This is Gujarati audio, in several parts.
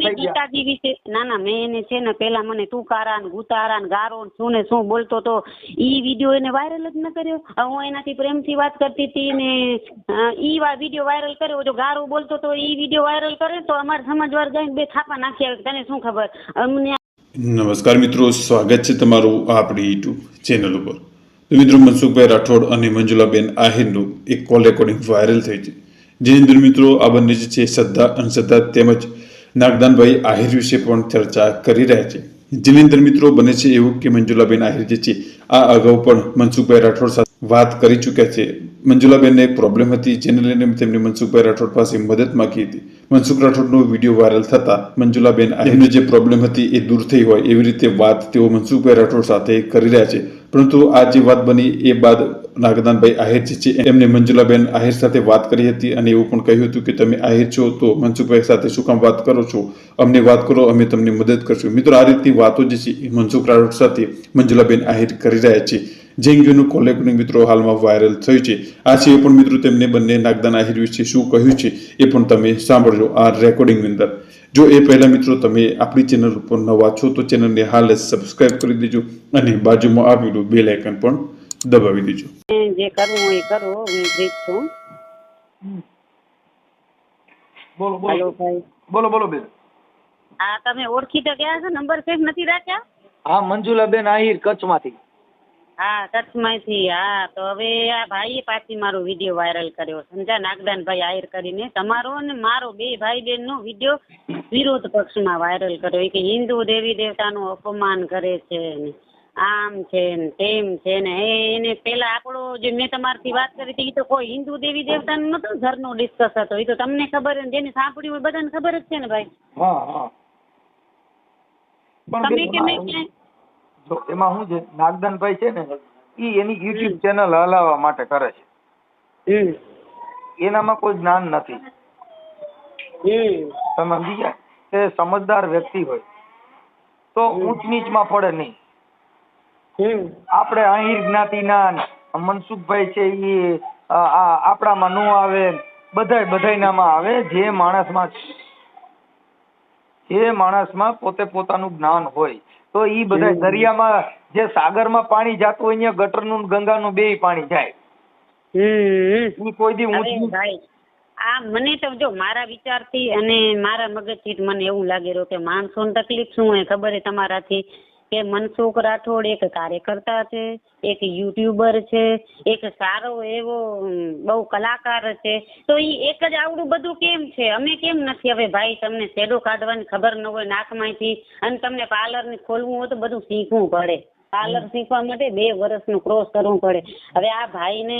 થઈ ગયા. ગીતાજી વિશે ના મેં એને છે ને પેલા મને તુકારા ને ગુતારા ને ગારો શું ને શું બોલતો તો ઈ વિડીયો એને વાયરલ જ ન કર્યો. હું એનાથી પ્રેમથી વાત કરતી હતી ને ઈ વિડીયો વાયરલ કર્યો. જો ગારો બોલતો તો ઈ વિડીયો વાયરલ કરે તો અમારે સમાજવાર જઈને બે થાપા નાખી આવે. તને શું ખબર અમને. નમસ્કાર મિત્રો, સ્વાગત છે તમારું આપણી યુટ્યુબ ચેનલ ઉપર. તો મિત્રો, મનસુખભાઈ રાઠોડ અને મંજુલાબેન આહિરનું એક કોલ રેકોર્ડિંગ વાયરલ થઈ છે. જેની અંદર મિત્રો આ બંને જે છે શ્રદ્ધા અંધશ્રદ્ધા તેમજ નાગદાનભાઈ આહિર વિશે પણ ચર્ચા કરી રહ્યા છે. જેની અંદર મિત્રો બને છે એવું કે મંજુલાબેન આહિર જે છે આ અગાઉ પણ મનસુખભાઈ રાઠોડ સાથે વાત કરી ચૂક્યા છે. મંજુલાબેનને એક પ્રોબ્લેમ હતી, જેને લઈને તેમને મનસુખભાઈ રાઠોડ પાસે મદદ માંગી હતી. મનસુખ રાઠોડનો વિડીયો વાયરલ થતા મંજુલાબેન આહિરની જે પ્રોબ્લેમ હતી એ દૂર થઈ હોય એવી રીતે વાત તેઓ મનસુખભાઈ રાઠોડ સાથે કરી રહ્યા છે. પરંતુ આ જે વાત બની એ બાદ નાગદાનભાઈ આહિર જે છે એમને મંજુલાબેન આહિર સાથે વાત કરી હતી અને એવું પણ કહ્યું હતું કે તમે આહિર છો તો મનસુખભાઈ સાથે શું કામ વાત કરો છો, અમને વાત કરો, અમે તમને મદદ કરશું. મિત્રો, આ રીતની વાતો જે છે એ મનસુખ રાઠોડ સાથે મંજુલાબેન આહિર કરી રહ્યા છે. જે અંગેનું કોલ રેકોર્ડિંગ મિત્રો હાલમાં વાયરલ થયું છે. આ સિવાય પણ મિત્રો તેમને બંને નાગદાન આહિર વિશે શું કહ્યું છે એ પણ તમે સાંભળજો આ રેકોર્ડિંગની અંદર. જો એ પહેલા મિત્રો તમે આપણી ચેનલ ઉપર નવા છો તો ચેનલને હાલ જ સબસ્ક્રાઇબ કરી દેજો અને બાજુમાં આવેલું બેલ આઇકન પણ દબાવી દેજો. જે કરવું હોય કરો, હું ફ્રી છું. બોલો હેલો ભાઈ. બોલો બેન. હા, તમે ઓળખી તો ગયા છો? નંબર સેવ નથી રાખ્યા? હા, મંજુલાબેન આહિર કચ્છમાંથી. હા, કચ્છમાંથી. હા, તો હવે આ ભાઈએ પાછી મારો વિડીયો વાયરલ કર્યો, સમજા? નાગદાનભાઈ આહિર કરીને તમારો અને મારો બે ભાઈ બહેન નો વિડીયો વિરોધ પક્ષમાં વાયરલ કર્યો કે હિન્દુ દેવી દેવતાનું અપમાન કરે છે ને આમ છે ને તેમ છે ને. એને પેલા આપણો જે મેં તમારાથી વાત કરી હતી એ તો કોઈ હિન્દુ દેવી દેવતાનું નતો, ઘરનો ડિસ્કસ હતો. એ તો તમને ખબર ને, જેને સાંભળ્યું હોય બધાને ખબર જ છે ને ભાઈ. હા. તમે કે મેં ક્યાંય જો એમાં શું છે, નાગદાનભાઈ છે ને ઈ એની યુટ્યુબ ચેનલ હલાવવા માટે કરે છે. એનામાં કોઈ જ્ઞાન નથી. તમે સમજી ગયા? કે સમજદાર વ્યક્તિ હોય તો ઊંચ નીચમાં પડે નહીં. આપણે આહિર જ્ઞાતિના મનસુખભાઈ છે એ આપણામાં નો આવે, બધાયનામાં આવે. જે માણસમાં પોતે પોતાનું જ્ઞાન હોય તો ઈ બધા દરિયામાં જે સાગરમાં પાણી જાતું હોય ત્યાં ગટરનું ગંગાનું બેય પાણી જાય. કોઈ દી ભાઈ આ મને તો જો મારા વિચારથી અને મારા મગજથી મને એવું લાગી રહ્યું કે માણસોની તકલીફ શું હોય ખબર છે તમારાથી? કે મનસુખ રાઠોડ એક કાર્યકર્તા છે, એક યુટ્યુબર છે, એક સારો એવો બહુ કલાકાર છે. તો ઈ એક જ આવડું બધું કેમ છે? અમે કેમ નથી? હવે ભાઈ તમને શેડો કાઢવાની ખબર ન હોય નાકમાંથી અને તમને પાર્લર ને ખોલવું હોય તો બધું શીખવું પડે. પાર્લર શીખવા માટે 2 વર્ષનું કોર્સ કરવું પડે. હવે આ ભાઈને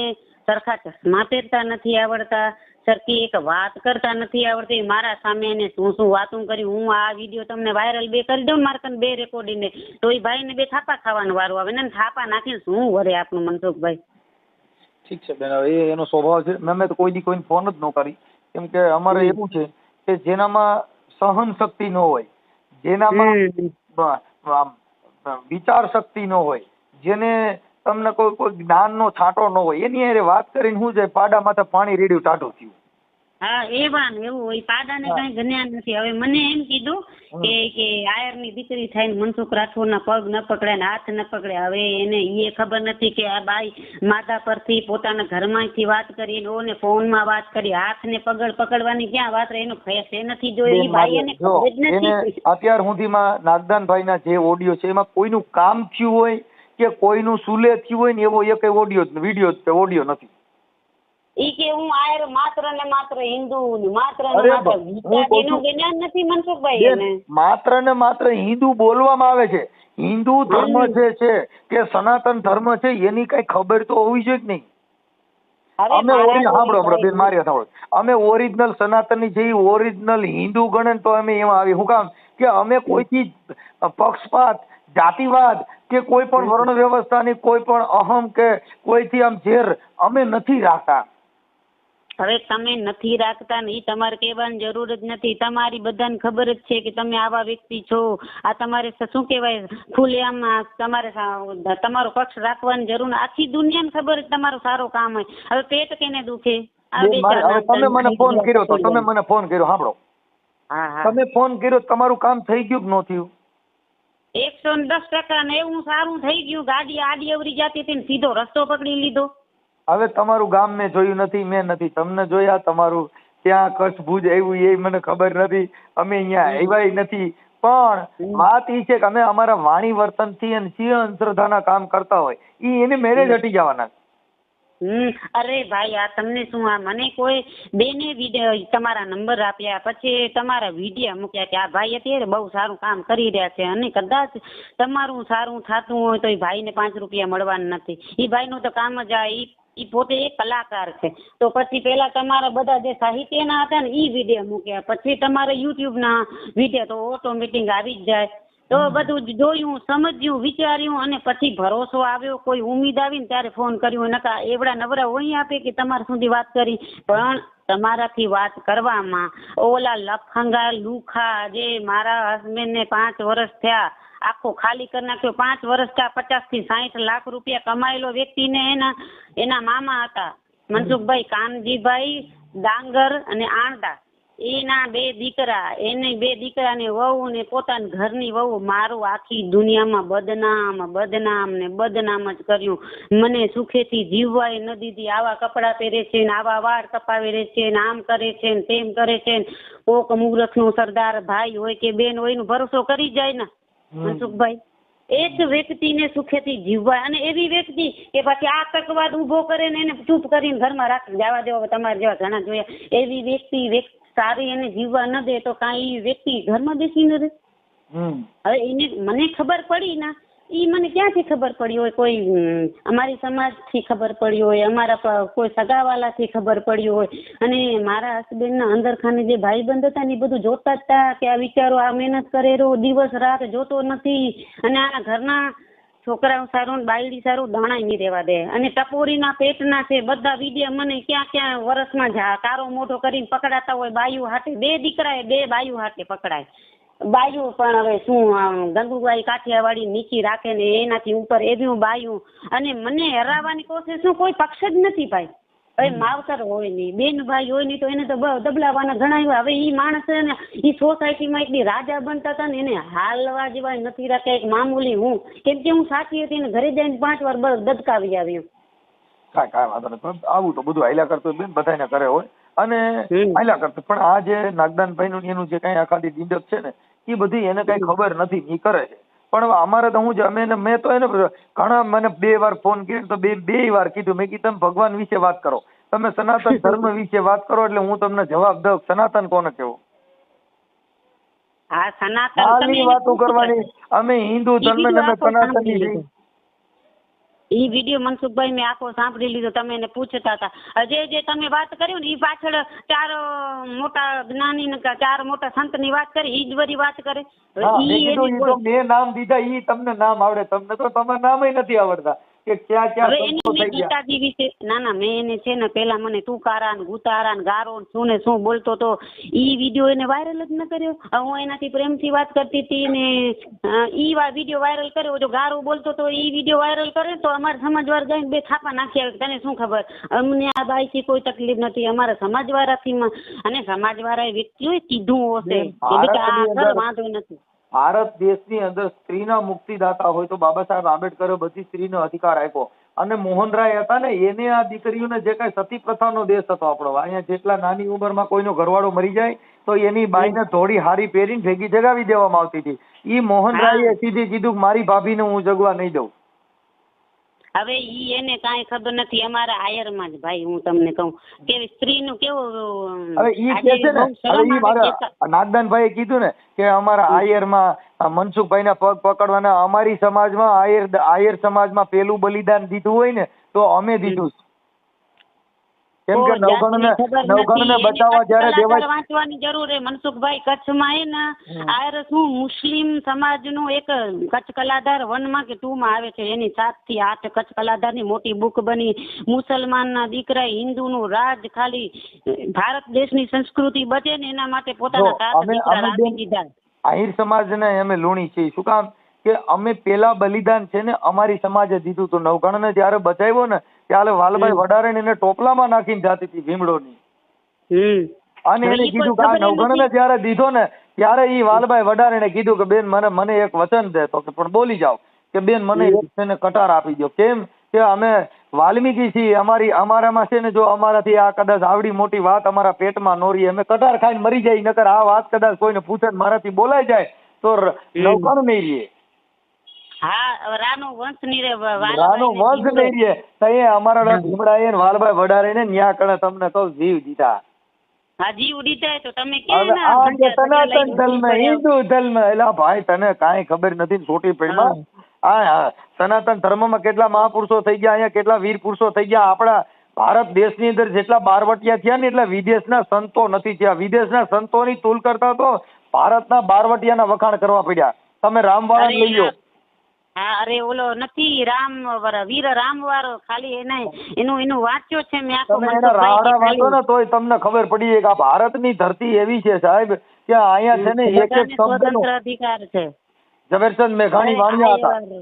સરખા ચશ્મા પહેરતા નથી આવડતા, સરખી એક વાત કરતા નથી આવડતી. મારા સામે એને શું વાતું કરી. હું આ વિડીયો તમને વાયરલ કરી દઉં મારે તને 2 રેકોર્ડિંગ તો એ ભાઈને 2 થાપા ખાવાનો વારો આવે ને. થાપા નાખીને શું વરે આપણું મનસુખભાઈ? ઠીક છે બેન, હવે એનો સ્વભાવ છે. મેં તો કોઈ દી કોઈને ફોન જ ન કરી, કેમ કે અમારે એવું છે કે જેનામાં સહન શક્તિ ન હોય, જેનામાં વિચાર શક્તિ ન હોય, જેને તમને કોઈ જ્ઞાન નો છાંટો ન હોય, એની હારે વાત કરીને શું છે પાડા માથે પાણી રેડ્યું ટાઢું થયું. હા, એવું હોય. પાડાને કઈ જ્ઞાન નથી. હવે મને એમ કીધું કે આયરની દીકરી થઈને મનસુખ રાઠોડના પગ ન પકડે ને હાથ ન પકડે. હવે એને એ ખબર નથી કે આ બાઈ માથા પરથી પોતાના ઘરમાંથી વાત કરી, ઓને ફોનમાં વાત કરી, હાથ ને પકડવાની ક્યાં વાત રહે? એનો ફેસ એ નથી જોયો. એ ભાઈ એને ખબર જ નથી. અત્યાર સુધીમાં નાગદાનભાઈના જે ઓડિયો છે એમાં કોઈનું કામ થયું હોય કે કોઈનું સુલે થયું હોય ને એવો એક ઓડિયો નથી. ઈ કે હું આયર માત્ર ને માત્ર હિન્દુ માત્ર ને માત્ર ગીતાજીનું જ્ઞાન નથી મનસુખભાઈ એને. માત્ર ને માત્ર હિન્દુ બોલવામાં આવે છે. હિન્દુ ધર્મ છે કે સનાતન ધર્મ છે એની કઈ ખબર તો હોવી જોઈએ જ નહીં. અમે ઓરિજિનલ સનાતની છે, ઓરિજિનલ હિન્દુ ગણે તો અમે એમાં આવી. શું કામ કે અમે કોઈથી પક્ષપાત, જાતિવાદ કે કોઈ પણ વર્ણ વ્યવસ્થાની કોઈ પણ અહમ કે કોઈથી આમ ઝેર અમે નથી રાખતા. હવે તમે નથી રાખતા ને એ તમારે કહેવાની જરૂર જ નથી. તમારી બધાને ખબર જ છે કે તમે આવા વ્યક્તિ છો. આ તમારે શું કહેવાય ખુલ્લેઆમ તમારે તમારો પક્ષ રાખવાની જરૂર. આખી દુનિયાને ખબર છે તમારું સારું કામ હોય. હવે પેટ કેને દુખે? તમે મને ફોન કર્યો સાંભળો, હા હા તમે ફોન કર્યો તમારું કામ થઈ ગયું કે ન થયું? 110% ને એવું સારું થઈ ગયું. ગાડી આડી અવરી જતી હતી ને સીધો રસ્તો પકડી લીધો. હવે તમારું ગામ મેં જોયું નથી, મેં નથી તમને જોયા. તમારું ત્યાં કચ્છ ભુજ આવ્યું એ મને ખબર નથી, અમે અહીંયા આવ્યા નથી. પણ વાત એ છે કે અમે અમારા વાણી વર્તનથી અને સિંહ અંધશ્રદ્ધાના કામ કરતા હોય ઈ એને મેરેજ હટી જવાના. અરે ભાઈ આ તમને શું, આ મને કોઈ બેને તમારા નંબર આપ્યા, પછી તમારા વિડીયો મૂક્યા કે આ ભાઈ અત્યારે બહુ સારું કામ કરી રહ્યા છે અને કદાચ તમારું સારું થતું હોય તો એ ભાઈને 5 રૂપિયા મળવાના નથી. એ ભાઈનું તો કામ જ આ ઈ પોતે એક કલાકાર છે. તો પછી પેલા તમારા બધા જે સાહિત્યના હતા ને ઈ વિડીયો મૂક્યા, પછી તમારા યુટ્યુબના વિડીયો તો ઓટોમેટિક આવી જ જાય. તો બધું જોયું, સમજ્યું, વિચાર્યું અને પછી ભરોસો આવ્યો, કોઈ ઉમ્મીદ આવી ને ત્યારે ફોન કર્યો. નકા એવડા નવરા હોય આપે કે તમારા સુધી વાત કરી. પણ તમારાથી વાત કરવામાં ઓલા લફંગા લુખા જે મારા હસબન્ડને 5 વર્ષ થયા આખો ખાલી કરી નાખ્યો. 5 વર્ષ કા 50 થી 60 લાખ રૂપિયા કમાયેલો વ્યક્તિને એના મામા હતા મનસુખભાઈ કાનજીભાઈ ડાંગર અને આણદા. એના 2 દીકરા, એને 2 દીકરાને વહુ ને પોતાની ઘરની વહુ. મારું આખી દુનિયામાં બદનામ જ કર્યું. મને સુખેથી જીવવાય ન દીધી. આવા કપડાં પહેરે છે ને આવા વાળ કપાવી રહે છે ને આમ કરે છે ને તેમ કરે છે ને કોક મુહૂર્તનું સરદાર ભાઈ હોય કે બેન હોય નો ભરોસો કરી જાય ને મનસુખભાઈ. એક વ્યક્તિને સુખેથી જીવવાય અને એવી વ્યક્તિ કે પછી આતંકવાદ ઉભો કરે ને એને ચૂપ કરીને ઘરમાં રાખી જવા દેવા. તમારે જેવા ઘણા જોયા. એવી વ્યક્તિ સારી એને જીવવા ન દે તો કાંઈ વ્યક્તિ ઘરમાં બેસીને રહે? હવે એને મને ખબર પડી ના, ઈ મને ક્યાંથી ખબર પડી હોય? કોઈ અમારી સમાજથી ખબર પડી હોય, અમારા કોઈ સગાવાલાથી ખબર પડી હોય. અને મારા હસબન્ડના અંદરખાને જે ભાઈબંધ હતા ને એ બધું જોતા જ હતા કે આ વિચારો, આ મહેનત કરેલો દિવસ રાત જોતો નથી અને આ ઘરના છોકરાઓ સારું ને બાયડી સારું દાણાય નહીં રહેવા દે. અને ટપોરીના પેટના છે બધા વિડીયો મને ક્યાં વર્ષમાં કારો મોટો કરીને પકડાતા હોય. બાયુ હાથે 2 દીકરાએ 2 બાયુ હાથે પકડાય. બાયુ પણ હવે શું ગંગુબાઈ કાઠિયાવાડી નીચી રાખે ને એનાથી ઉપર એવી બાયુ. અને મને હરાવવાની કોશિશ શું, કોઈ પક્ષ જ નથી ભાઈ. હવે માવતર હોય નહીં, બેન ભાઈ હોય નહીં તો એને તો દબલાવાના ઘણા. હવે ઈ માણસ ને ઈ સોસાયટીમાં એકદી રાજા બનતા હતા ને એને હાલવા જેવા નથી રાખે. એક મામૂલી હું, કેમ કે હું સાચી હતી ને ઘરે જઈને 5 વાર દદકાવી આવ્યું. કાંઈ વાંધો નહીં. આવું તો બધું હાલ્યા કરતું બેન, બધાને કરે હોય અને હાલ્યા કરતું. પણ આ જે નાગદાનભાઈ નું એનું જે કઈ આખાદી દીંડક છે ને એ બધી એને કઈ ખબર નથી, ઈ કરે છે. પણ અમારે તો હું મેં તો એને ઘણા મને 2 વાર ફોન કર્યો તો 2 વાર કીધું, મેં કીધું તમે ભગવાન વિશે વાત કરો, તમે સનાતન ધર્મ વિશે વાત કરો એટલે હું તમને જવાબ દઉં. સનાતન કોને કેવું? હા સનાતન વાતો કરવાની. અમે હિન્દુ ધર્મ અમે સનાતની છીએ. ઈ વિડીયો મનસુખભાઈ મેં આખો સાંભળી લીધો. તમે એને પૂછતા હતા જે તમે વાત કરી ને ઈ પાછળ 4 મોટા જ્ઞાની ને 4 મોટા સંત ની વાત કરી, ઈ જ બધી વાત કરે. મેં નામ દીધા, ઈ તમને નામ આવડે, તમને તો તમારા નામ નથી આવડતા કે ક્યાં ગીતાજી વિશે. ના મેં એને છે ને પેલા મને તુકારા ને ગુતારા ને ગારો ને શું બોલતો તો ઈ વિડીયો એને વાયરલ જ ન કર્યો. હું એનાથી પ્રેમથી વાત કરતી હતી ને ઈ વિડીયો વાયરલ કર્યો. જો ગારો બોલતો તો ઈ વિડીયો વાયરલ કરે તો અમારા સમાજવાળા જઈને 2 થાપા નાખી આવે. તને શું ખબર, અમને આ બાઈથી કોઈ તકલીફ નથી, અમારા સમાજવાળાથી. અને સમાજવાળાએ વ્યક્તિઓએ કીધું હશે કે આ વાંધો નથી. ભારત દેશની અંદર સ્ત્રીના મુક્તિદાતા હોય તો બાબા સાહેબ આંબેડકરે બધી સ્ત્રીનો અધિકાર આપ્યો. અને મોહનરાય હતા ને એને આ દીકરીઓને જે કઈ સતી પ્રથાનો દેશ હતો આપણો, અહીંયા જેટલા નાની ઉંમરમાં કોઈનો ઘરવાળો મરી જાય તો એની બાઈને થોડી હારી પહેરીને ભેગી જગાવી દેવામાં આવતી હતી. ઈ મોહનરાયે સીધી કીધું મારી ભાભીને હું જગવા નહીં દઉં. હવે ઈ એને કાંઈ ખબર નથી. અમારા આયરમાં જ ભાઈ હું તમને કહું કે સ્ત્રીનું કેવું. હવે ઈ કે છે ને, હવે ઈ મારા નાગદાનભાઈએ કીધું ને કે અમારા આયરમાં મનસુખભાઈના પગ પકડવાના, અમારી સમાજમાં આયર સમાજમાં પેલું બલિદાન દીધું હોય ને તો અમે દીધું. કેમ કે નવગણને બચાવવા જ્યારે દેવાય વાંચવાની જરૂર છે મનસુખભાઈ. કચ્છમાં એ ને આયર શું મુસ્લિમ સમાજનું એક કચ્છ કલાધાર 1 કે 2 આવે છે. એની 7 થી 8 કચ્છ કલાધારની મોટી બુક બની. મુસલમાનના દીકરા હિન્દુનું રાજ ખાલી ભારત દેશની સંસ્કૃતિ બચે ને એના માટે પોતાના 7 દીકરા રાખી દીધા. આહિર સમાજને અમે લુણી છીએ. શું કામ કે અમે પેલા બલિદાન છે ને અમારી સમાજે દીધું હતું. નવગણને જયારે બચાવ્યો ને ત્યારે વાલભાઈ વડારે એને ટોપલામાં નાખીને જાતી હતી ભીમડોની. અને હવે એને ઈ કીધું કોઈ કે આ ખબર નવઘણને નથી. જયારે દીધો ને ત્યારે ઈ વાલભાઈ વડારેને કીધું કે બેન મને એક વચન દે, તો કે પણ બોલી જાઓ કે બેન મને એક છે ને કટાર આપી દો. કેમ કે અમે વાલ્મીકી છીએ, અમારામાં છે ને જો અમારાથી આ કદાચ આવડી મોટી વાત અમારા પેટમાં નો રહી, અમે કટાર ખાઈને મરી જાય, નકર આ વાત કદાચ કોઈને પૂછે ને મારાથી બોલાઈ જાય તો નવઘણ નહીં રહીએ, હા રાનો વંશ ની રે રાનો વંશ નહીં રહીએ. તો એ અમારા ભીમડાએ ને વાલભાઈ વડારે ને ન્યા કણે તમને કહું જીવ દીધા. હા જીવ દીધા તો તમે હવે આ કે સનાતન ધર્મ હિન્દુ ધર્મ, એલા ભાઈ તને કાંઈ ખબર નથી છોટી પૈમાં. હા સનાતન ધર્મમાં કેટલા મહાપુરુષો થઈ ગયા, અહીંયા કેટલા વીર પુરુષો થઈ ગયા. આપણા ભારત દેશની અંદર જેટલા બારવટિયા થયા ને એટલા વિદેશના સંતો નથી થયા. વિદેશના સંતોની તુલ કરતા તો ભારતના બારવટિયાના વખાણ કરવા પડ્યા. તમે રામવાળા લઈ લો. હા અરે ઓલો નથી વીર રામવાળો, ખાલી એનું વાંચ્યો છે મેં આખો. તમે એના રાવડા વાંચો ને તોય તમને ખબર પડી કે આ ભારતની ધરતી એવી છે સાહેબ કે અહીંયા છે ને એક એક સ્વતંત્ર અધિકાર છે. ઝવેરચંદ મેઘાણી વાણિયા હતા.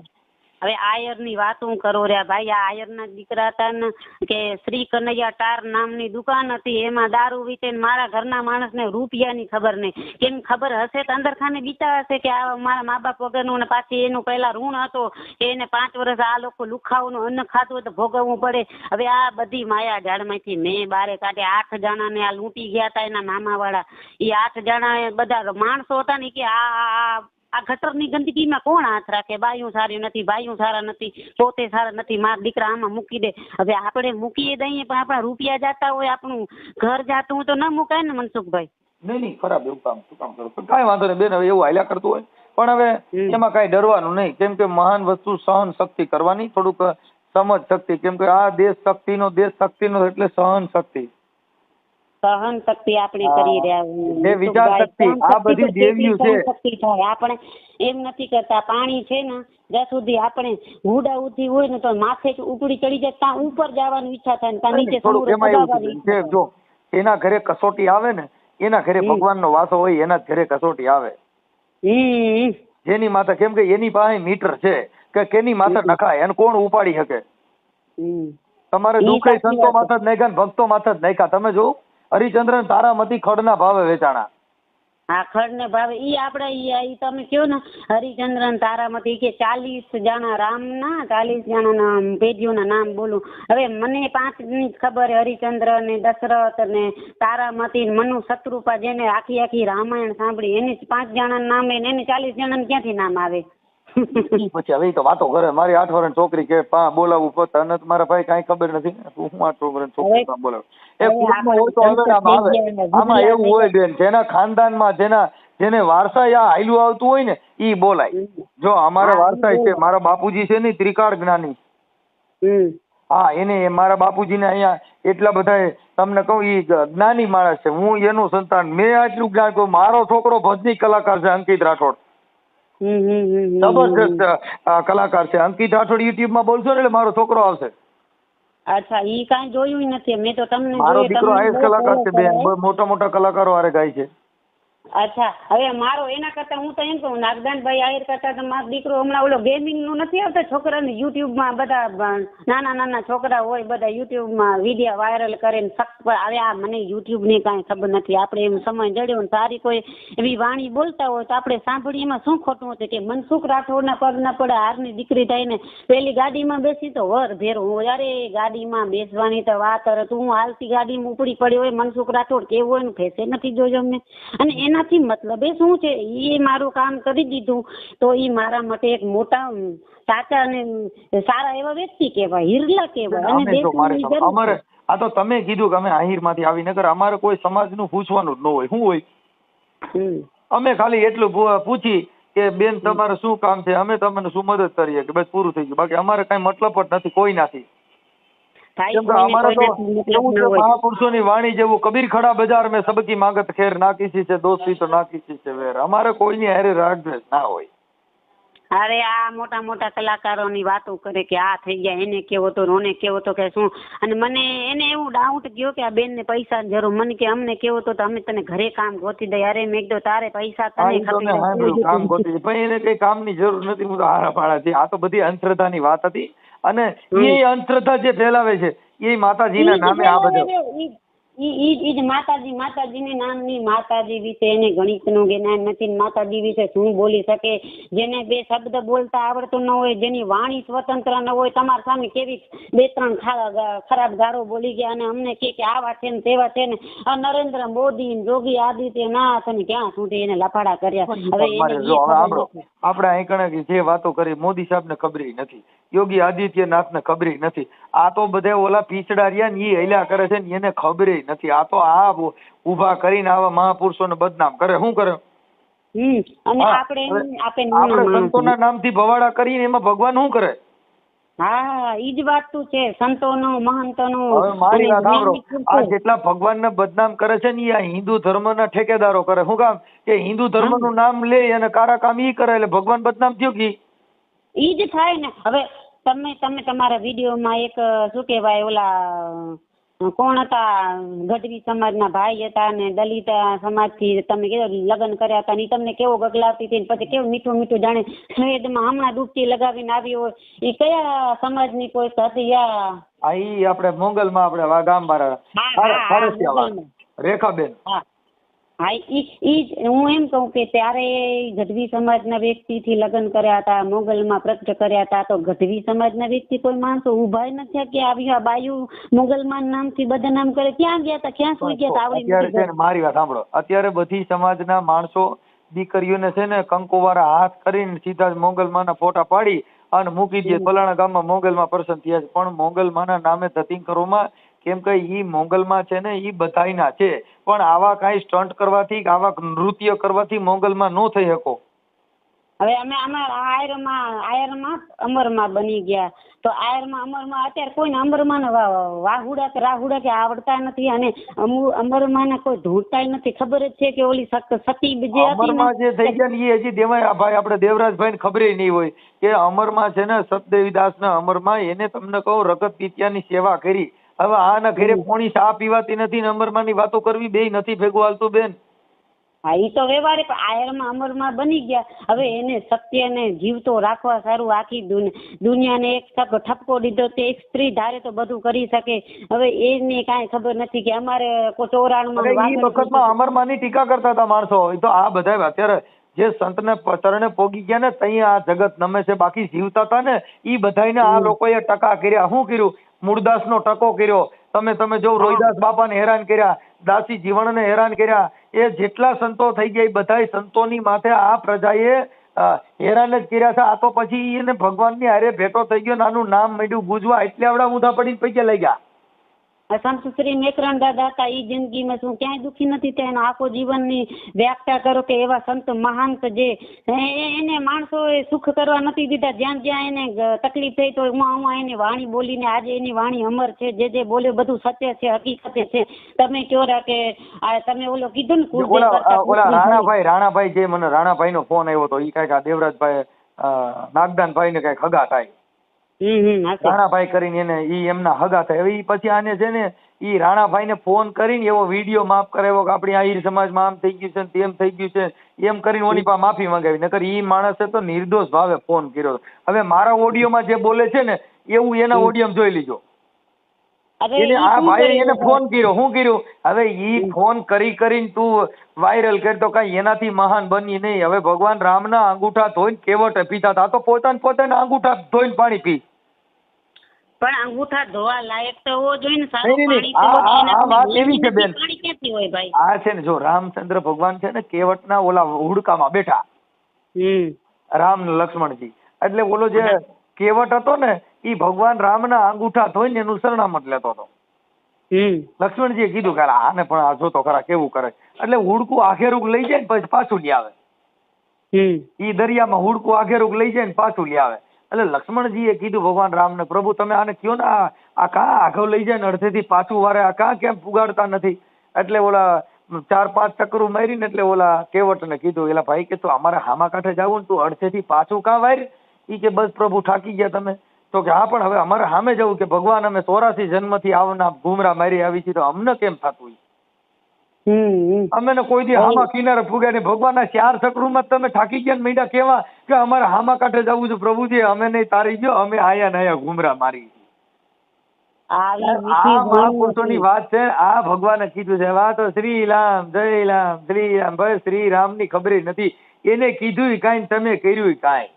હવે આયર ની વાત હું કરો રે ભાઈ, આ આયર ના દીકરા હતા ને કે શ્રી કનૈયા ટાર નામની દુકાન હતી, એમાં દારૂ વેચે ને મારા ઘરના માણસને રૂપિયાની ખબર નહીં. કેમ ખબર હશે તો અંદર ખાને બીતા હશે કે આ મારા મા બાપ વગરનું, ને પાછી એનું પહેલા ઋણ હતો એને 5 વર્ષ આ લોકો લુખાવનું અન્ન ખાતું હોય તો ભોગવવું પડે. હવે આ બધી માયા ઝાડમાંથી મેં બારે કાઢે 8 જણાને આ લૂંટી ગયા હતા એના મામા વાળા. એ 8 જણા બધા માણસો હતા ને કે આ ગટરની ગંદકીમાં કોણ હાથ રાખે? બાયું સારી નથી, ભાઈયું સારા નથી, પોતે સારા નથી, મારા દીકરા આમાં મૂકી દે. હવે આપણે મૂકીએ દઈએ પણ આપણા રૂપિયા જાતા હોય, આપણું ઘર જાતું હોય તો ન મુકાય ને મનસુખભાઈ. નહીં ખરાબ એવું કામ શું કામ કરો? કાંઈ વાંધો નહીં બેન, હવે એવું હાલ્યા કરતું હોય પણ હવે એમાં કાંઈ ડરવાનું નહીં. કેમ કે મહાન વસ્તુ સહન શક્તિ કરવાની, થોડુંક સમજ શક્તિ. કેમ કે આ દેશ શક્તિનો એટલે સહન શક્તિ. સહન શક્તિ આપણે કરી રહ્યા, એ વિચાર શક્તિ, આ બધી દેવીઓ છે. શક્તિ થાય. આપણે એમ નથી કરતા, પાણી છે ને જ્યાં સુધી આપણે હુડા ઉઠી હોય ને તો માથે ઉપડી ચડી જાય, ત્યાં ઉપર જવાની ઈચ્છા થાય ને ત્યાં નીચે સમુદ્ર દબાવવાની ઈચ્છા થાય. જો એના ઘરે કસોટી આવે ને, એના ઘરે ભગવાનનો વાસો હોય, એના ઘરે કસોટી આવે. જેની માથે, કેમ કે એની પાસે મીટર છે કે કેની માથે નખાય અને કોણ ઉપાડી શકે. તમારે દુઃખ સંતો માથે જ નાખ્યા, ભક્તો માથે જ નાખ્યા. તમે જો હરિચંદ્રન તારામતી ખડના ભાવે વેચાણા. હા ખડને ભાવે ઈ આપણે ઈ તમે કયો ને હરિચંદ્રન તારામતી કે 40 જણા રામના 40 જણાના પેઢીઓના નામ બોલું. હવે મને 5 ની ખબર, હરિચંદ્ર ને દશરથ ને તારામતી ને મનુ શત્રુપા, જેને આખી રામાયણ સાંભળી એને 5 જણાના નામ, એને 40 જણાને ક્યાંથી નામ આવે? પછી હવે તો વાતો કરે. મારી 8 વર્ષની છોકરી કે બોલાવું પોતા અને મારા ભાઈ કાંઈ ખબર નથી, હું 8 વર્ષની છોકરી બોલાવું. આમાં એવું હોય બેન, જેના ખાનદાનમાં જેને વારસા હાલ્યું આવતું હોય ને ઈ બોલાય. જો અમારા વારસા છે, મારા બાપુજી છે ને ત્રિકાળ જ્ઞાની. હા એને મારા બાપુજીને અહીંયા એટલા બધા તમને કહું ઈ જ્ઞાની માણસ છે, હું એનું સંતાન. મેં આટલું જ્ઞાન કહું, મારો છોકરો ભજની કલાકાર છે અંકિત રાઠોડ, જબરદસ્ત કલાકાર છે. અંકિત રાઠોડ યુટ્યુબ માં બોલશો ને એટલે મારો છોકરો આવશે. અચ્છા, ઈ કાંઈ જોયું નથી મેં તો. તમને મારો દીકરો હાઈસ કલાકાર છે બેન, મોટા કલાકારો હારે ગાય છે. અચ્છા, હવે મારો એના કરતા હું તો એમ કહું નાગદાનભાઈ આહિર કરતા તો મારો દીકરો હમણાં ઓલો ગેમિંગ નું નથી આવતા છોકરાને યુટ્યુબમાં, બધા નાના છોકરા હોય બધા યુટ્યુબમાં વિડીયો વાયરલ કરે ને હવે આ મને યુટ્યુબ ની કાંઈ ખબર નથી. આપણે એમ સમય જડ્યો ને સારી કોઈ એવી વાણી બોલતા હોય તો આપણે સાંભળીએ, એમાં શું ખોટું હતું કે મનસુખ રાઠોડના પગ ના પડે, હારની દીકરી થઈને પેલી ગાડીમાં બેસી તો વર ભેરો હું, અરે ગાડીમાં બેસવાની તો વાત કરે, તું હું હાલતી ગાડીમાં ઉપડી પડી હોય મનસુખ રાઠોડ કેવું હોય એનું ફેસે નથી જોયો અમને. અને એનાથી મતલબ એ શું છે, એ મારું કામ કરી દીધું તો એ મારા માટે એક મોટા સાચા અને સારા એવા વ્યક્તિ કહેવાય, હિરલા કહેવાય. અમારે આ તો તમે કીધું કે અમે આહિર માંથી આવી, નકર અમારે કોઈ સમાજ નું પૂછવાનું જ ન હોય. શું હોય, અમે ખાલી એટલું પૂછી કે બેન તમારે શું કામ છે, અમે તમને શું મદદ કરીએ કે બસ પૂરું થઈ ગયું. બાકી અમારે કઈ મતલબ જ નથી કોઈ નાથી. અમારે તો એવું છે, મહાપુરુષોની વાણી જેવું કબીર ખડા બજાર મેં સબકી માંગત ખેર ના કિસી છે દોસ્તી તો ના કિસી છે વેર. અમારે કોઈની હારે રાગદ્વેષ ના હોય. અરે આ મોટા કલાકારોની વાતો કરે કે આ થઈ ગયા, એને કેવો તો રોને કેવો તો કે શું. અને મને એને એવું ડાઉટ ગયો કે આ બેન ને પૈસા ની જરૂર, મને કે અમને કેવો તો અમે તને ઘરે કામ ગોતી દઈએ. અરે મેં કીધું તારે પૈસા તને કામ ગોતી, પણ એને કઈ કામ ની જરૂર નથી. હું તો હારા પાડા છે. આ તો બધી અંધશ્રદ્ધા ની વાત હતી અને એ અંધશ્રદ્ધા જે ફેલાવે છે એ માતાજીના નામે આ બધું ઈ જ માતાજીની નામની માતાજી વિશે એને ગણિતનું જ્ઞાન નથી, માતાજી વિશે શું બોલી શકે, જેને બે શબ્દ બોલતા આવડતું ન હોય, જેની વાણી સ્વતંત્ર ન હોય, તમારા સામે કેવી 2-3 ખરાબ ગાળો બોલી ગયા અને અમને કે આવા છે ને તેવા છે ને આ નરેન્દ્ર મોદી યોગી આદિત્યનાથ અને ક્યાં સુધી એને લફાડા કર્યા. હવે આપણે અહીં કણે જે વાતો કરી મોદી સાહેબ ને ખબર નથી, યોગી આદિત્યનાથ ને ખબર નથી, આ તો બધા ઓલા પીછડા રહ્યા ને એ હલ્યા કરે છે ને એને ખબર નથી. આ તો આ ઉભા કરીને આવા મહાપુરુષોને બદનામ કરે. શું કરે? અને આપણે સંતોના નામથી ભવાડા કરીને એમાં ભગવાન શું કરે? હા, ઈ જ વાત તો છે, સંતોનો મહંતોનો. હવે મારી વાત સાંભળો, આ જેટલા ભગવાનને બદનામ કરે છે ને આ હિન્દુ ધર્મના ઠેકેદારો કરે. શું કામ? કે હિન્દુ ધર્મનું નામ લે અને કારા કામ ઈ કરે એટલે ભગવાન બદનામ થયો કે ઈ જ થાય ને. હવે તમે તમારા વિડીયોમાં એક શું કહેવાય ઓલા કોણ હતા, ગઢવી સમાજના ભાઈ હતા ને દલિત સમાજથી તમે કીધું લગ્ન કર્યા હતા ને તમને કેવો ગગલાવતી હતી પછી કેવું મીઠું મીઠું જાણે સ્વેદમાં હમણાં ડૂબકી લગાવીને આવી હોય, એ કયા સમાજની કોઈ હતી? ઈ આપણે મોગલમાં આપણે ગામ બારા રેખાબેન. હા, ઈ હું એમ કહું કે ત્યારે ગઢવી સમાજના વ્યક્તિથી લગ્ન કર્યા હતા, મોગલમાં પ્રગટ કર્યા હતા, તો ગઢવી સમાજના વ્યક્તિ કોઈ માણસો ઉભા નથી કે આવી આ બાયુ મોગલમાં નામથી બદનામ કરે? ક્યાં ગયા હતા, ક્યાં સુઈ ગયા હતા? અત્યારે મારી વાત સાંભળો, અત્યારે બધી સમાજના માણસો દીકરીઓને છે ને કંકોવાળા હાથ કરીને સીધા જ મોગલમાંના ફોટા પાડી અને મૂકી દે ફલાણા ગામમાં મોગલમાં પ્રસન્ન થયા છે. પણ મોગલમાંના નામે ધતિંકરોમાં કેમ કે ઈ મોગલમાં છે ને ઈ બધાયના છે, પણ આવા કઈ સ્ટન્ટ કરવાથી આવા નૃત્ય કરવાથી મોગલમાં નો થઈ શકો. હવે અમે આયરમાં અમરમાં બની ગયા, તો આયરમાં અમરમાં અત્યારે કોઈને અમરમાં વાહુડા કે રાહુડા કે આવડતા નથી અને અમરમાં કોઈ ધૂળતા નથી. ખબર જ છે કે ઓલી સતી જે અમરમાં જે થઈ ગયા ને એ હજી દેવાય ભાઈ આપણે દેવરાજભાઈ ને ખબર નહીં હોય કે અમરમાં છે ને સતદેવીદાસ ના અમરમાં એને તમને કહું રગત પિત્યાની સેવા કરી. હવે આના ઘરે પોણી ચા પીવાતી નથી ને અમરમાની વાતો કરવી બે નથી ભેગું હાલતું બેન. હા, ઈ તો વ્યવહારે આયરમાં અમરમાં બની ગયા. હવે એને સત્યને જીવતો રાખવા સારું આખી દુનિયાને એક ઠપકો દીધો તે એક સ્ત્રી ધારે તો બધું કરી શકે. હવે એને કાંઈ ખબર નથી કે અમારે 94 અમરમાની ટીકા કરતા હતા માણસો. તો આ બધા અત્યારે જે સંતને ચરણે પોગી ગયા ને તઈ આ જગત નમે છે, બાકી જીવતા હતા ને ઈ બધાને આ લોકોએ ટકા કર્યા. શું કર્યું? મૂળદાસનો ટકો કર્યો. તમે જો રોહિદાસ બાપાને હેરાન કર્યા, દાસી જીવણને હેરાન કર્યા, એ જેટલા સંતો થઈ ગયા એ બધા સંતોની માથે આ પ્રજાએ હેરાન જ કર્યા છે. આ તો પછી એને ભગવાનની હારે ભેટો થઈ ગયો, નાનું નામ માંડ્યું ગુજવા, એટલે આવડા ઊંધા પડીને પૈકી લઈ ગયા. સંત શ્રી મેકરણ દાદા હતા, એ જિંદગીમાં શું ક્યાંય દુઃખી નથી થયા? એનો આખો જીવનની વ્યાખ્યા કરો કે એવા સંત મહાંત જે એને માણસોએ સુખ કરવા નથી દીધા. જ્યાં જ્યાં એને તકલીફ થઈ તો એની વાણી બોલીને આજે એની વાણી અમર છે. જે બોલ્યો બધું સત્ય છે, હકીકત છે. તમે કહો કે તમે ઓલો કીધું ને રાણાભાઈ જે મને રાણાભાઈ નો ફોન આવ્યો હતો, ઈ કઈક આ દેવરાજભાઈ નાગદાનભાઈ ને કઈક હગા થાય, રાણાભાઈ કરીને એને ઈ એમના હગા થાય. હવે ઈ પછી આને છે ને ઈ રાણાભાઈ ને ફોન કરીને એવો વિડીયો માફ કરાવ્યો કે આપણી આહિર સમાજમાં આમ થઈ ગયું છે ને તેમ થઈ ગયું છે, એમ કરીને ઓની પાસે માફી માંગાવી. નકર ઈ માણસે તો નિર્દોષ ભાવે ફોન કર્યો. હવે મારા ઓડિયોમાં જે બોલે છે ને એવું એના ઓડિયોમાં જોઈ લીજો. એને આ ભાઈ એને ફોન કર્યો. શું કર્યું? હવે ઈ ફોન કરીને તું વાયરલ કરતો કઈ એનાથી મહાન બની નહીં. હવે ભગવાન રામના અંગૂઠા ધોઈને કેવટે પીતા હતા, તો પોતાના અંગૂઠા ધોઈને પાણી પી. પણ અંગૂઠા ધોવા લાયક તો હોવો જોઈએ ને, સારું પાણી તો વાત એવી છે બેન. પાણી ક્યાંથી હોય ભાઈ? આ છે ને જો રામચંદ્ર ભગવાન છે ને કેવટના ઓલા હુડકામાં બેઠા, રામ ને લક્ષ્મણજી, એટલે ઓલો જે કેવટ હતો ને ઈ ભગવાન રામના અંગૂઠા ધોઈને એનું સરનામત લેતો હતો. લક્ષ્મણજીએ કીધું કે આને પણ આ જોતો ખરા કેવું કરે, એટલે હુડકું આઘેરુક લઈ જાય ને પછી પાછું લઈ આવે. ઈ દરિયામાં હુડકું આઘેરુક લઈ જાય ને પાછું લઈ આવે. એટલે લક્ષ્મણજીએ કીધું ભગવાન રામને, પ્રભુ તમે આને કયો ને આ કાં આઘો લઈ જાય ને અડધેથી પાછું વારે, આ કાં કેમ પુગાડતા નથી? એટલે ઓલા 4-5 ચક્કરું મારીને એટલે ઓલા કેવટને કીધું, એલા ભાઈ કે તું અમારે હામા કાંઠે જાવું ને તું અડધેથી પાછું કાં વાર? ઈ કે બસ પ્રભુ થાકી ગયા તમે. તો કે હા પણ હવે અમારે સામે જવું કે ભગવાન અમે 84 જન્મથી આવના ઘુમરા મારી આવી છે, તો અમને કેમ થતું? અમે કોઈ દી હામા કિનારે ફૂગ્યા ને ભગવાનના 4 ચક્રુમાં તમે થાકી ગયા મીંડા કેવા કે અમારે હામા કાંઠે જવું છે પ્રભુજી, અમે નહીં તારી ગયો, અમે આયા ને આયા ઘુમરા મારી. આવી આ વિધિ મહાપુરુષોની વાત છે. આ ભગવાને કીધું છે. આ તો શ્રી રામ જય રામ શ્રી રામ. ભાઈ શ્રી રામ ની ખબર નથી. એને કીધું કાંઈ તમે કર્યું કાંઈ.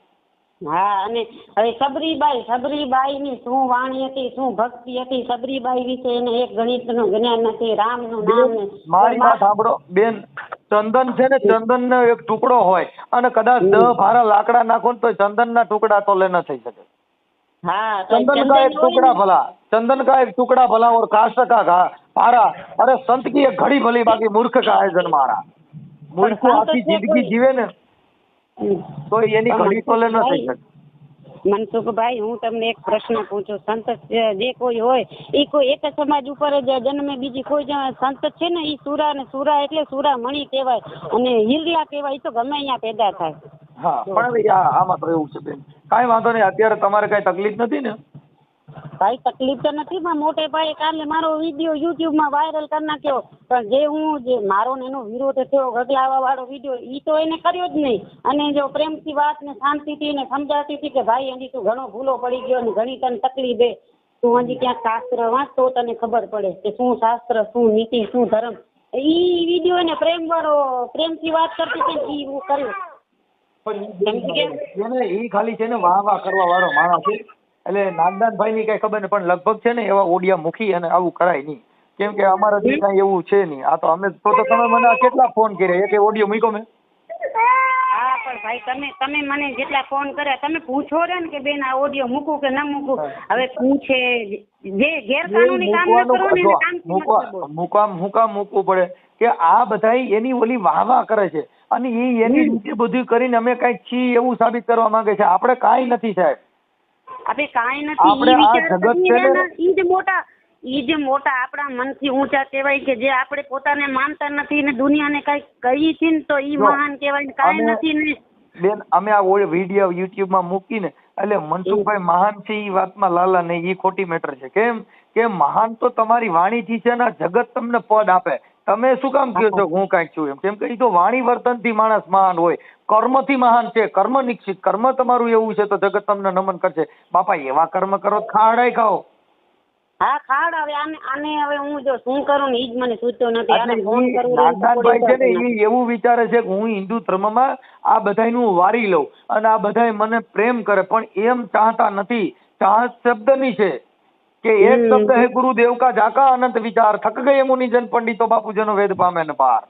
હા, અને હવે સબરીબાઈ ની શું વાણી હતી, શું ભક્તિ હતી. સબરીબાઈ વિશે એને એક ગણિતનું જ્ઞાન નથી, રામનું નામ ને. મારી વાત સાંભળો બેન, ચંદન છે ને, ચંદન નો એક ટુકડો હોય અને કદાચ 10 ભારા લાકડા નાખો ને તો ચંદન ના ટુકડા તો ન થઈ શકે. હા, તો चंदन का एक टुकड़ा भला, चंदन का एक टुकड़ा भला और काष्ठ का भारा. अरे संत की एक घड़ी भली, बाकी मूर्ख का है जन्मारा. मूर्ख आखी जिंदगी जीवे ने તો એની ઘડી તો ન થઈ શકે. મનસુખભાઈ, હું તમને એક પ્રશ્ન પૂછું. સંત જે કોઈ હોય એ કોઈ એક સમાજ ઉપર જ જન્મે, બીજી કોઈ સંત છે ને એ સુરા ને સુરા એટલે સુરા મણી કહેવાય અને હિરલા કહેવાય. તો ગમે અહીંયા પેદા થાય. હા, પણ હવે આમાં તો એવું છે બેન, કાંઈ વાંધો નહીં. અત્યારે તમારે કઈ તકલીફ નથી ને? ભાઈ તકલીફ તો નથી, પણ મોટે ભાઈ કાલે મારો વિડીયો યુટ્યુબમાં વાયરલ કરી નાખ્યો. પણ જે મારો ને એનો વિરોધ થયો, ગગલાવા વાળો વિડીયો, ઈ તો એને કર્યો જ નહીં. અને જો પ્રેમથી વાત ને શાંતિથી ને સમજાતી હતી કે ભાઈ હજી તું ઘણો ભૂલો પડી ગયો ને ઘણી તને તકલીફ છે, તું હજી ક્યાંક શાસ્ત્ર વાંચ તો તને ખબર પડે કે શું શાસ્ત્ર, શું નીતિ, શું ધર્મ. ઈ વિડીયો એને પ્રેમથી વાત કરતી હતી, ઈ હું કર્યો. એને ઈ ખાલી છે ને વાહ કરવા વાળો માણસ છે. એટલે નાગદાનભાઈ ની કઈ ખબર નહીં, પણ લગભગ છે ને એવા ઓડિયા મૂકી અને આવું કરાય નહીં, કેમ કે અમારા જે કઈ એવું છે નહીં. આ તો અમે તો તમે મને કેટલા ફોન કર્યા, એક ઓડિયો મૂક્યો મેં. હા, પણ ભાઈ તમે મને જેટલા ફોન કર્યા તમે પૂછો રે ને કે બેન આ ઓડિયો મૂકું કે ન મૂકું. હવે પૂછે જે ગેરકાનૂની કામ ન કરો ને મૂકવું પડે કે આ બધા એની ઓલી વાહ કરે છે અને એની રીતે બધું કરીને અમે કઈક છીએ એવું સાબિત કરવા માંગે છે. આપણે કાંઈ નથી સાહેબ, આપણે કાંઈ નથી. ઈ જે મોટા આપણા મનથી ઊંચા કહેવાય કે જે આપણે પોતાને માનતા નથી ને દુનિયાને કઈ કહી છે ને તો ઈ મહાન કહેવાય ને કાંઈ નથી ને. બેન અમે આ વિડીયો યુટ્યુબમાં મૂકીને એટલે મનસુખભાઈ મહાન છે ઈ વાતમાં લાલા નહીં, ઈ ખોટી મેટર છે. કેમ કે મહાન તો તમારી વાણીથી છે ને, જગત તમને પદ આપે. તમે શું કામ કહો છો હું કાંઈક છું એમ? કેમ કે ઈ તો વાણી વર્તનથી માણસ મહાન હોય, કર્મથી મહાન છે. કર્મ નિશ્ચિત, કર્મ તમારું એવું છે તો જગત તમને નમન કરશે. બાપા એવા કર્મ કરો ખાડાય ખાઓ. હા, ખાડ. હવે આને હવે હું જો શું કરું ને ઈ જ મને સૂચતો નથી. નાગદાનભાઈ છે ને ઈ એવું વિચારે છે કે હું હિન્દુ ધર્મમાં આ બધાયનું વારી લઉં અને આ બધાય મને પ્રેમ કરે, પણ એમ ચાહતા નથી. ચાહત શબ્દની છે કે એક શબ્દ હે ગુરુદેવ કા જાકા અનંત વિચાર, થક ગયે મુનિજન પંડિતો બાપુજનો વેદ પામે ને પાર.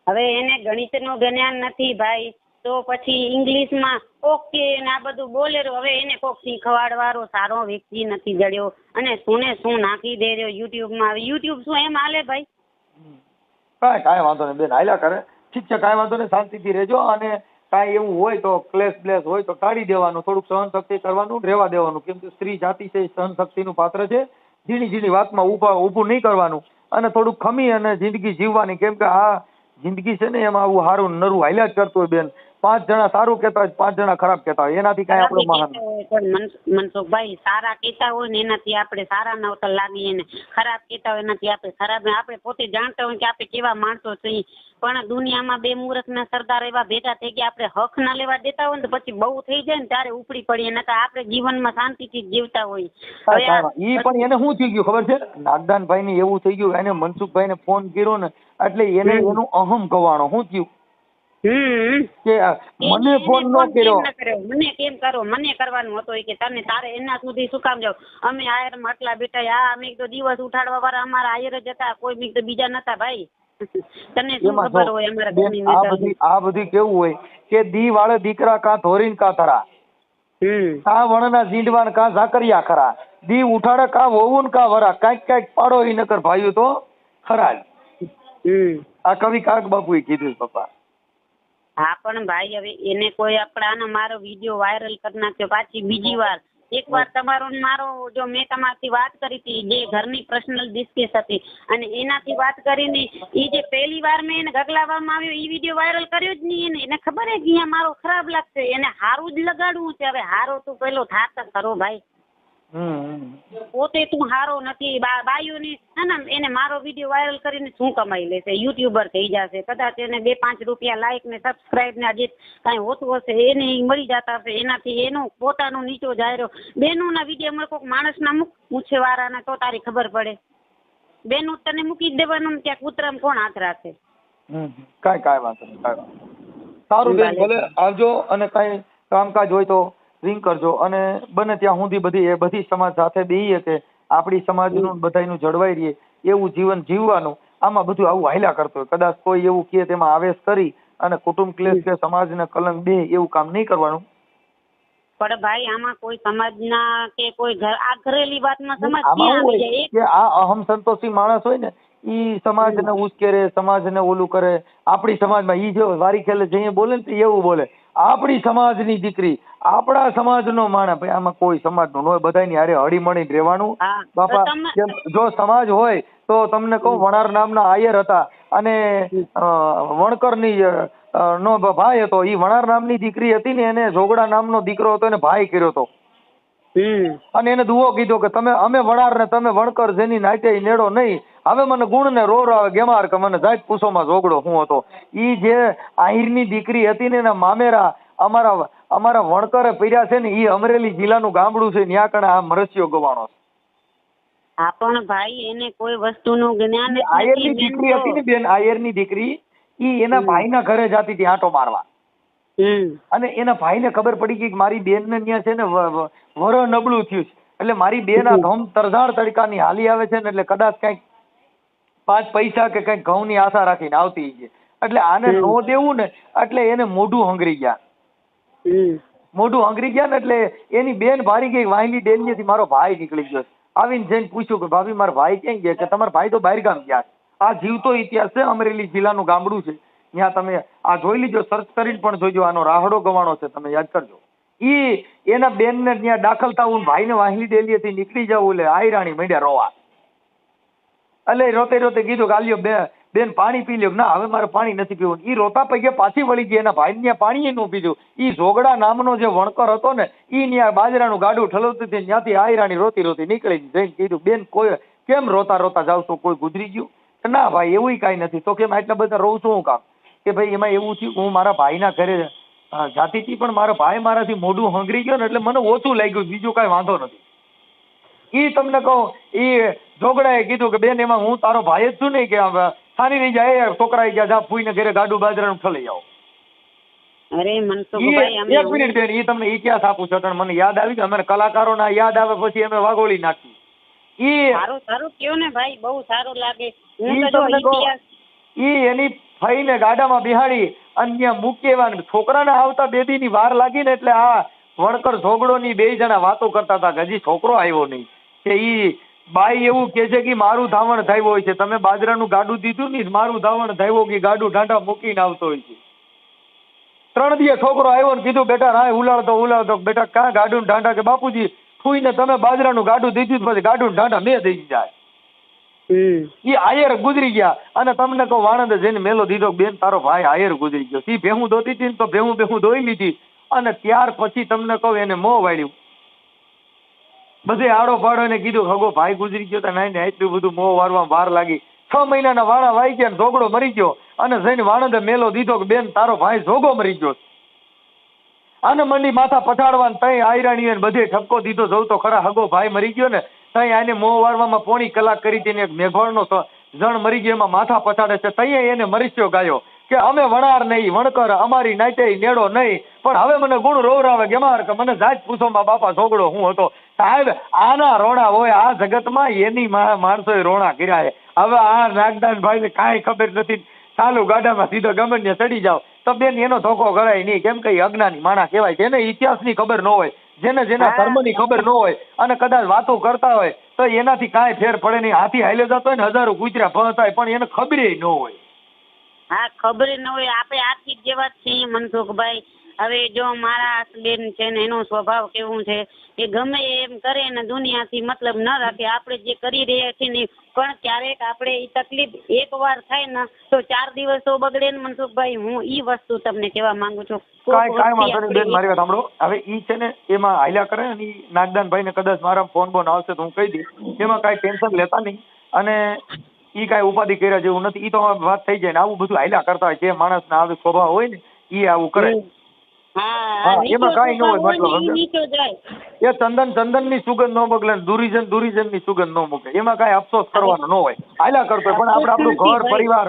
હવે એને ગણિતનું જ્ઞાન નથી ભાઈ, તો પછી ઇંગ્લિશમાં ઓકે ને આ બધું બોલે. હવે એને કોક શીખવાડવાળો સારો વ્યક્તિ નથી જડ્યો અને શું નાખી દે રહ્યો યુટ્યુબમાં. હવે યુટ્યુબ શું એમ હાલે ભાઈ? કાંઈ વાંધો નહીં બેન, હાલ્યા કરે. ઠીક છે, કાંઈ વાંધો નહીં, શાંતિથી રહેજો. અને કાંઈ એવું હોય તો ક્લેશ હોય તો ટાળી દેવાનું, થોડુંક સહનશક્તિ કરવાનું, રહેવા દેવાનું. કેમ કે સ્ત્રી જાતિ છે સહનશક્તિનું પાત્ર છે. ઝીણી વાતમાં ઊભું નહીં કરવાનું અને થોડુંક ખમી અને જિંદગી જીવવાની. કેમ કે આ જિંદગી છે ને એમાં આવું હારું નરું હાલ્યા જ કરતું હોય બેન. 5 જણા સારું કહેતા હોય, 5 જણા ખરાબ કહેતા હોય, એનાથી કાંઈ આપણું મહાન. પણ મનસુખભાઈ સારા કહેતા હોય ને એનાથી આપણે સારા નવતર લાગીએ ને ખરાબ કહેતા હોય એનાથી આપણે ખરાબ. આપણે પોતે જાણતા હોય કે આપણે કેવા માણસો છીએ, પણ દુનિયામાં બે મૂર્ખના સરદાર એવા ભેગા થઈ ગયા. આપણે હક ના લેવા દેતા હોય ને તો પછી બહુ થઈ જાય ને ત્યારે ઉપડી પડીએ, નકર આપણે જીવનમાં શાંતિથી જીવતા હોય. ઈ પણ એને શું થઈ ગયું ખબર છે? નાગદાનભાઈ ને એવું થઈ ગયું, એને મનસુખભાઈ ને ફોન કર્યો ને એટલે એને એનું અહમ ગવાણો. શું થયું કે મને ફોન ન કર્યો, મને કેમ કરો, મને કરવાનું હતું કે તને તારે એના સુધી શું કામ જાવ? અમે આયરમાં આટલા બેઠા, અમે તો દિવસ ઉઠાડવા વાળા અમારા આયર જ હતા, કોઈ બીજ તો બીજા નતા ભાઈ. તને શું ખબર હોય અમારા ઘરની? આ બધું કેવું હોય કે દી વાળે દીકરા કા ધોરીન કા થરા, કા વણના ઝીંડવાન કા ઝાકરિયા ખરા, દી ઉઠાડે કા વહુન કા વરા, કાંઈક પાડો ઈ નકર ભાઈઓ તો ખરા જ. આ કવિ કાગ બાપુએ કીધું પપ્પા. હા, પણ ભાઈ હવે એને કોઈ આપણા મારો વિડીયો વાયરલ કરી નાખ્યો. પાછી બીજી વાર એકવાર તમારો મારો જો મેં તમારથી વાત કરી હતી, જે ઘરની પર્સનલ ડિસ્કસ હતી, અને એનાથી વાત કરીને એ જે પહેલી વાર મેં એને ગગલાવામાં આવ્યો એ વિડીયો વાયરલ કર્યો જ નહીં. એને ખબર હે કે અહીંયા મારો ખરાબ લાગશે, એને હારું જ લગાડવું છે. હવે હારો તો પેલો થાત ખરો ભાઈ. પોતે તું હારો નથી, બાયુની હે ને એને મારો વિડીયો વાયરલ કરીને શું કમાઈ લેશે, યુટ્યુબર થઈ જશે, કદાચ એને 2-5 રૂપિયા લાઈક ને સબસ્ક્રાઇબ ને જે કાંઈ હોતું હશે એને મળી જતા હશે, એનાથી એનું પોતાનું નીચો જાયરો. બેનુંના વિડીયો કોઈક માણસના મૂક મૂછેવાળાને તો તારી ખબર પડે. બેનું તને મૂકી જ દેવાનું, ત્યાં કૂતરામાં કોણ હાથ રાખે. કાંઈ વાંધો નહીં. સારું બેન, ભલે આવજો, અને કાંઈ કામકાજ હોય તો રિંગ કરજો, અને બને ત્યાં સુધી બધી સમાજ સાથે બેહીએ કે આપણી સમાજનું બધાયનું જળવાઈ રહીએ એવું જીવન જીવવાનું. આમાં બધું આવું હાલ્યા કરતો હોય, કદાચ કોઈ એવું કહે તેમાં આવેશ કરી અને કુટુંબ ક્લેશ કે સમાજને કલંક દે એવું કામ નહીં કરવાનું. પણ ભાઈ આમાં કોઈ સમાજના કે કોઈ ઘરેલી વાતમાં સમાજ ક્યાં આવી જાય? કે આ અહમ સંતોષી માણસ હોય ને ઈ સમાજને ઉશ્કેરે, સમાજને ઓલું કરે. આપણી સમાજમાં ઈ જો વારી ખેલે જઈએ બોલે ને એવું બોલે, આપણી સમાજની દીકરી, આપણા સમાજનો માણસ. ભાઈ આમાં કોઈ સમાજનું ન હોય, બધાની હારે હળી મળીને રહેવાનું. બાપા જો સમાજ હોય તો તમને કહું, વણાર નામના આયર હતા અને વણકરની નો ભાઈ હતો. ઈ વણાર નામની દીકરી હતી ને એને જોગડા નામનો દીકરો હતો, એને ભાઈ કર્યો હતો. અને એને દુઓ કીધો કે અમે વણાર ને તમે વણકર, જેની નાતે નેડો નહીં. હવે મને ગુણ ને રોર આવે ગેમાર કે મને જાત પૂછોમાં જોગડો હું હતો. ઈ જે આહિરની દીકરી હતી ને એના મામેરા અમારા વણકરે પર્યા છે ને, ઈ અમરેલી જિલ્લાનું ગામડું છે, ન્યા કણે આ મરસ્યો ગવાણો છે. હા પણ ભાઈ એને કોઈ વસ્તુનું જ્ઞાન જ નથી. આયરની દીકરી હતી ને બેન, આયરની દીકરી, ઈ એના ભાઈના ઘરે જતી હતી આંટો મારવા. અને એના ભાઈને ખબર પડી ગઈ કે મારી બેન ને ત્યાં છે ને વર નબળું થયું છે, એટલે મારી બેન આ ધમ તરઝાળ તડકાની હાલી આવે છે ને, એટલે કદાચ કઈક 5 પૈસા કે કઈક ઘઉંની આશા રાખીને આવતી છે. એટલે આને નો દેવું ને, એટલે એને મોઢું હંગરી ગયા. મોઢું હંગરી ગયા ને એટલે એની બેન ભારી ગઈ, વાહિની ડેલીએથી મારો ભાઈ નીકળી ગયો. આવીને જઈને પૂછ્યું કે ભાભી મારા ભાઈ ક્યાં ગયા? કે તમારા ભાઈ તો બહાર ગામ ગયા. આ જીવતો ઇતિહાસ છે, અમરેલી જિલ્લાનું ગામડું છે. ત્યાં તમે આ જોઈ લીજો, સર્ચ કરીને પણ જોઈજો. આનો રાહડો ગવાણો છે, તમે યાદ કરજો. ઈ એના બેન ને ત્યાં દાખલ થવું, ભાઈને વાહિની ડેલીએથી નીકળી જવું, એટલે આયરાણી માંડ્યા રોવા. એટલે રોતે રોતે કીધું કે આલ્યો બેન પાણી પી લ્યો. ના હવે મારે પાણી નથી પીવું. ઈ રોતા પૈકી પાછી વળી ગઈ, એના ભાઈ ત્યાં પાણી નું પીધું. ઈ જોગડા નામનો જે વણકર હતો ને, ઈ ત્યાં બાજરાનું ગાડું ઠલવતી હતી, ત્યાંથી આયરાણી રોતી રોતી નીકળી જઈને કીધું, બેન કોઈ કેમ રોતા રોતા જાવ છો, કોઈ ગુજરી ગયું? ના ભાઈ એવું કાંઈ નથી. તો કેમ આટલા બધા રોઉં છું હું કામ? કે ભાઈ એમાં એવું થયું, હું મારા ભાઈના ઘરે જાતી હતી, પણ મારો ભાઈ મારાથી મોઢું હંગરી ગયો ને, એટલે મને ઓછું લાગ્યું, બીજું કાંઈ વાંધો નથી. ઈ તમને કહું, ઈ જોગડાએ કીધું કે બેન એમાં હું તારો ભાઈ જ છું નહીં, કે સારી રહી જાય, છોકરાએ ગયા જા ફૂઈને ઘરે ગાડું બાજરાનું ઠલી જાઓ. અરે મનસુખભાઈ, એક મિનિટ બેન, ઈ તમને ઇતિહાસ આપું છું, મને યાદ આવી ગયું. અમે કલાકારોના યાદ આવે પછી અમે વાગોળી નાખી. ઈ સારું કયો ને ભાઈ, બહુ સારું લાગે. ઈ એની ફઈને ગાડામાં બિહાડી અને ત્યાં મૂકી એવા છોકરાને આવતા 2 દીની વાર લાગી ને, એટલે આ વણકર ઝોગડોની 2 જણા વાતો કરતા હતા કે હજી છોકરો આવ્યો નહીં. કે ઈ બાઈ એવું કે છે કે મારું ધાવણ થયું હોય છે, તમે બાજરાનું ગાડું દીધું ને, મારું ધાવણ થયું કે ગાડું ઢાંઢા મૂકીને આવતો હોય છે. 3 દિવસ છોકરો આવ્યો ને કીધું બેટા રાય ઉલાડતો. બેટા કાં ગાડું ઢાંઢા? કે બાપુજી ફૂઈને તમે બાજરાનું ગાડું દીધું, પછી ગાડું ઢાંઢા મેં દઈ જાય. ઈ આયર ગુજરી ગયા. અને તમને કહું, વાણંદ જઈને મેલો દીધો, બેન તારો ભાઈ આયર ગુજરી ગયો. ઈ ભેહું દોતી હતી ને, તો ભેહું દોઈ લીધી. અને ત્યાર પછી તમને કહું એને મોં વાળ્યું. બધે આડો પાડો એને કીધું હગો ભાઈ ગુજરી ગયો. તો નાઈ ને એટલું બધું મોં વારવામાં વાર લાગી. 6 મહિનાના વાણા વાઈ ગયા, ઝોગડો મરી ગયો. અને જઈને વાણંદે મેલો દીધો કે બેન તારો ભાઈ જોગો મરી ગયો. આને મંડી માથા પછાડવાનું, તઈ આયરાણીએ બધે ઠપકો દીધો. જવું તો ખરા, હગો ભાઈ મરી ગયો ને, તઈ આને મોં વારવામાં પોણી કલાક કરી હતી ને એક મેઘોળનો જણ મરી ગયો, એમાં માથા પછાડે છે. તઈ એને મરીસ્યો ગાયો કે અમે વણાર નહીં, વણકર, અમારી નાતે નેડો નહીં, પણ હવે મને ગુણ રોવરાવે ગેમાર કે મને જાત પૂછોમાં બાપા ઝોગડો હું હતો. સાહેબ આના રોણા હોય આ જગતમાં, એની માણસોએ રોણા કર્યા છે. હવે આ નાગદાન ભાઈને કાંઈ ખબર નથી, ચાલુ ગાડામાં સીધો ગમે ને ચડી જાવ તો બેન એનો ધોકો કરાય નહીં. કેમ કે અજ્ઞાની માણસ કહેવાય, જેને ઇતિહાસની ખબર ન હોય, જેને જેના ધર્મની ખબર ન હોય, અને કદાચ વાતો કરતા હોય તો એનાથી કાંઈ ફેર પડે નહીં. હાથી હાલે જતો હોય ને 1000 કૂતરા ભણતા પણ એને ખબર ન હોય. હા ખબર ન હોય. આપણે આથી જેવા જ છીએ મનસુખભાઈ. હવે જો મારા બેન છે ને એનો સ્વભાવ કેવું છે એ ગમે એમ કરે ને દુનિયાથી મતલબ ન રાખે. આપણે જે કરી રહ્યા છીએ ને પણ ક્યારેક આપણે એ તકલીફ એકવાર થાય ને તો 4 દિવસ તો બગડે ને મનસુખભાઈ. હું ઈ વસ્તુ તમને કહેવા માંગુ છું. કાંઈ વાંધો નહીં બેન, મારી વાત સાંભળો. હવે ઈ છે ને એમાં હાલ્યા કરે ને ઈ નાગદાનભાઈ ને કદાચ મારા ફોન બોન આવશે તો હું કહી દઈશ. એમાં કાંઈ ટેન્શન લેતા નહીં અને ઈ કાંઈ ઉપાધિ કર્યા જેવું નથી. ઈ તો વાત થઈ જાય ને આવું બધું હાલ્યા કરતા હોય. જે માણસના આવી સ્વભાવ હોય ને ઈ આવું કરે. હા, એમાં કાંઈ ન હોય મતલબ નીચો જાય. એ ચંદનની સુગંધ ન બગલે, દુરીજનની સુગંધ ન મૂકે. એમાં કાંઈ અફસોસ કરવાનો ન હોય. હાલ્યા કરતો પણ આપણે આપણું ઘર પરિવાર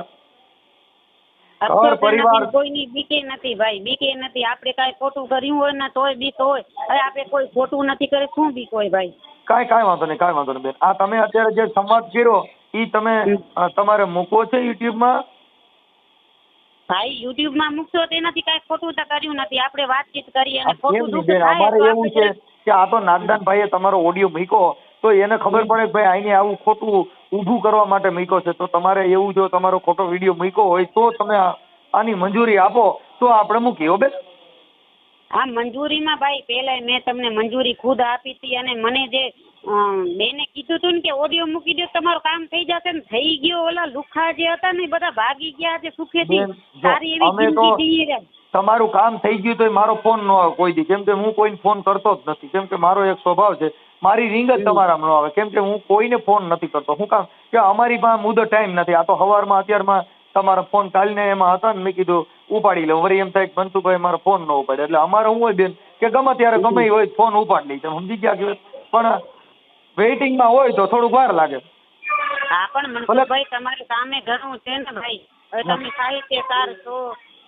કોઈની બીકે નથી ભાઈ, બીકે નથી. આપણે કાંઈ ખોટું કર્યું હોય ને તોય બીક હોય. હવે આપણે કોઈ ખોટું નથી કરે, શું બીક હોય ભાઈ? કાંઈ વાંધો નહીં બેન. આ તમે અત્યારે જે સંવાદ કર્યો ઈ તમે તમારે મૂકવો છે યુટ્યુબમાં? ભાઈ યુટ્યુબમાં મૂકશો તેનાથી કાંઈ ખોટું તો કર્યું નથી. આપણે વાતચીત કરીએ અને ખોટું દુઃખ બેન, થાય અમારે તો એવું છે કે આ તો નાગદાનભાઈએ તમારો ઓડિયો મૂક્યો તો એને ખબર પડે કે ભાઈ આઈને આવું ખોટું ઊભું કરવા માટે મૂક્યો છે. તો તમારે એવું જો તમારો ખોટો વિડીયો મૂક્યો હોય તો તમે આની મંજૂરી આપો તો આપણે મૂકીએ બેન. હા, મંજૂરીમાં ભાઈ પહેલા મેં તમને મંજૂરી ખુદ આપી હતી અને મને જે બેને કીધું હતું ને કે ઓડિયો મૂકી દો તમારું કામ થઈ જશે ને થઈ ગયો. ઓલા લુખા જે હતા ને બધા ભાગી ગયા છે સુખેથી. સારી એવી જિંદગી જીવી રહ્યા. તમારું કામ થઈ ગયું તો મારો ફોન ન આવે કોઈ દી, કેમ કે હું કોઈને ફોન કરતો જ નથી. કેમ કે મારો એક સ્વભાવ છે, મારી રિંગ જ તમારામાં ન આવે. કેમ કે હું કોઈને ફોન નથી કરતો. શું કામ કે અમારી પાસે મુદત ટાઈમ નથી. આ તો સવારમાં અત્યારમાં તમારા ફોન કાલને એમાં હતા ને મેં કીધું ઉપાડી લઉં. વળી એમ થાય કે મનસુખભાઈ મારો ફોન ન ઉપાડે. એટલે અમારે શું હોય બેન કે ગમે ત્યારે ગમે એ હોય ફોન ઉપાડી લઈ. સમજી ગયા કે પણ વેઇટિંગમાં હોય તો થોડુંક વાર લાગે. હા પણ મનસુખભાઈ તમારે કામે ઘણું છે ને ભાઈ. હવે તમે સાહિત્યકાર છો,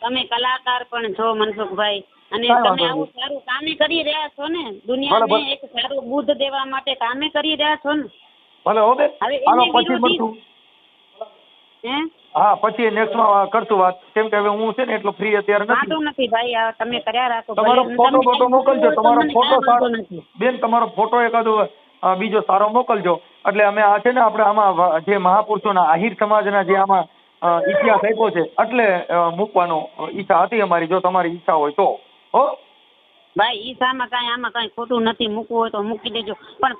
તમે કલાકાર પણ છો મનસુખભાઈ, અને તમે આવું સારું કામે કરી રહ્યા છો ને દુનિયાને એક સારું બુદ્ધ દેવા માટે કામે કરી રહ્યા છો ને. ભલે હો બેન, હાલો પછી મળશું. હા પછી નેક્સ્ટમાં કરશું વાત. કેમ કે હવે હું છે ને એટલો ફ્રી અત્યારે નથી ભાઈ. તમે કર્યા રાખો. તમારો ફોટો મોકલજો. તમારો ફોટો સારો બેન, તમારો ફોટો એકાદો બીજો સારો મોકલજો. એટલે અમે આ છે ને આપણે આમાં જે મહાપુરુષોના આહિર સમાજના જે આમાં ઇતિહાસ આપ્યો છે એટલે મૂકવાનો ઈચ્છા હતી અમારી. જો તમારી ઈચ્છા હોય તો હો ભાઈ. ઈચ્છામાં કાંઈ આમાં કાંઈ ખોટું નથી. મૂકવું હોય તો મૂકી દેજો પણ